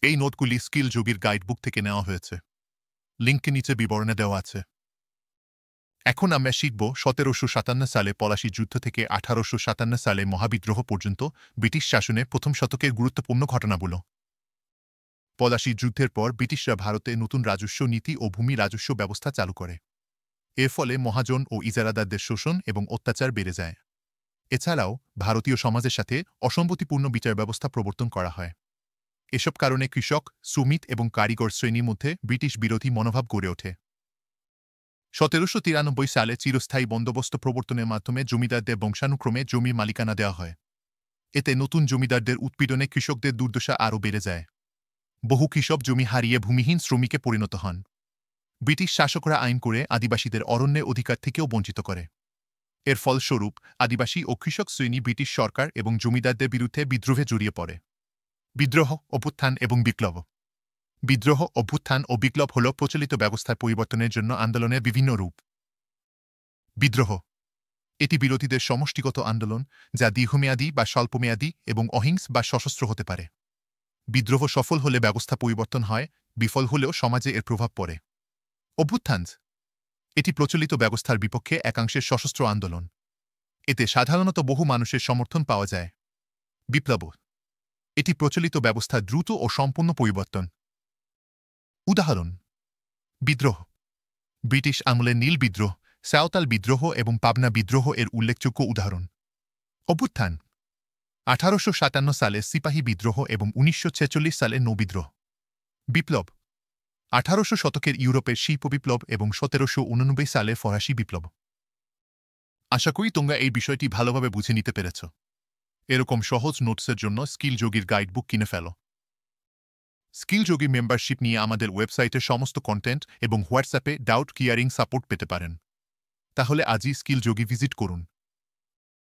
এই নোটগুলি স্কিল যোগীর গাইডবুক থেকে নেওয়া হয়েছে। লিঙ্ককে নিচে বিবরণে দেওয়া আছে। এখন আমরা শিখব ১৭৫৭ সালে পলাশী যুদ্ধ থেকে ১৮৫৭ সালে মহাবিদ্রোহ পর্যন্ত ব্রিটিশ শাসনের প্রথম শতকের গুরুত্বপূর্ণ ঘটনাগুলো। পলাশী যুদ্ধের পর ব্রিটিশরা ভারতে নতুন রাজস্ব নীতি ও ভূমি রাজস্ব ব্যবস্থা চালু করে। এর ফলে মহাজন ও ইজারাদারদের শোষণ এবং অত্যাচার বেড়ে যায়। এছাড়াও ভারতীয় সমাজের সাথে অসঙ্গতিপূর্ণ বিচার ব্যবস্থা প্রবর্তন করা হয়। এসব কারণে কৃষক, শ্রমিক এবং কারিগর শ্রেণীর মধ্যে ব্রিটিশ বিরোধী মনোভাব গড়ে ওঠে। ১৭৯৩ সালে চিরস্থায়ী বন্দোবস্ত প্রবর্তনের মাধ্যমে জমিদারদের বংশানুক্রমে জমির মালিকানা দেওয়া হয়। এতে নতুন জমিদারদের উৎপীড়নে কৃষকদের দুর্দশা আরও বেড়ে যায়। বহু কৃষক জমি হারিয়ে ভূমিহীন শ্রমিকে পরিণত হন। ব্রিটিশ শাসকরা আইন করে আদিবাসীদের অরণ্যের অধিকার থেকেও বঞ্চিত করে। এর ফলস্বরূপ আদিবাসী ও কৃষক শ্রেণী ব্রিটিশ সরকার এবং জমিদারদের বিরুদ্ধে বিদ্রোহে জড়িয়ে পড়ে। বিদ্রোহ, অভ্যুত্থান এবং বিপ্লব। বিদ্রোহ, অভ্যুত্থান ও বিপ্লব হল প্রচলিত ব্যবস্থার পরিবর্তনের জন্য আন্দোলনের বিভিন্ন রূপ। বিদ্রোহ এটি বিরোধীদের সমষ্টিগত আন্দোলন, যা দীর্ঘমেয়াদী বা স্বল্পমেয়াদী এবং অহিংস বা সশস্ত্র হতে পারে। বিদ্রোহ সফল হলে ব্যবস্থা পরিবর্তন হয়, বিফল হলেও সমাজে এর প্রভাব পড়ে। অভ্যুত্থান এটি প্রচলিত ব্যবস্থার বিপক্ষে একাংশের সশস্ত্র আন্দোলন। এতে সাধারণত বহু মানুষের সমর্থন পাওয়া যায়। বিপ্লব এটি প্রচলিত ব্যবস্থার দ্রুত ও সম্পূর্ণ পরিবর্তন। উদাহরণ: বিদ্রোহ ব্রিটিশ আমলে নীল বিদ্রোহ, সাঁওতাল বিদ্রোহ এবং পাবনা বিদ্রোহ এর উল্লেখযোগ্য উদাহরণ। অভ্যুত্থান ১৮৫৭ সালে সিপাহী বিদ্রোহ এবং ১৯৪৬ সালে নৌবিদ্রোহ। বিপ্লব ১৮০০ শতকের ইউরোপের শিল্প বিপ্লব এবং ১৭৮৯ সালে ফরাসি বিপ্লব। আশা করি তোমরা এই বিষয়টি ভালোভাবে বুঝে নিতে পেরেছ। এরকম সহজ নোটসের জন্য স্কিল যোগীর গাইডবুক কিনে ফেলো। স্কিল যোগী মেম্বারশিপ নিয়ে আমাদের ওয়েবসাইটে সমস্ত কন্টেন্ট এবং হোয়াটসঅ্যাপে ডাউট ক্লিয়ারিং সাপোর্ট পেতে পারেন। তাহলে আজই স্কিল যোগী ভিজিট করুন।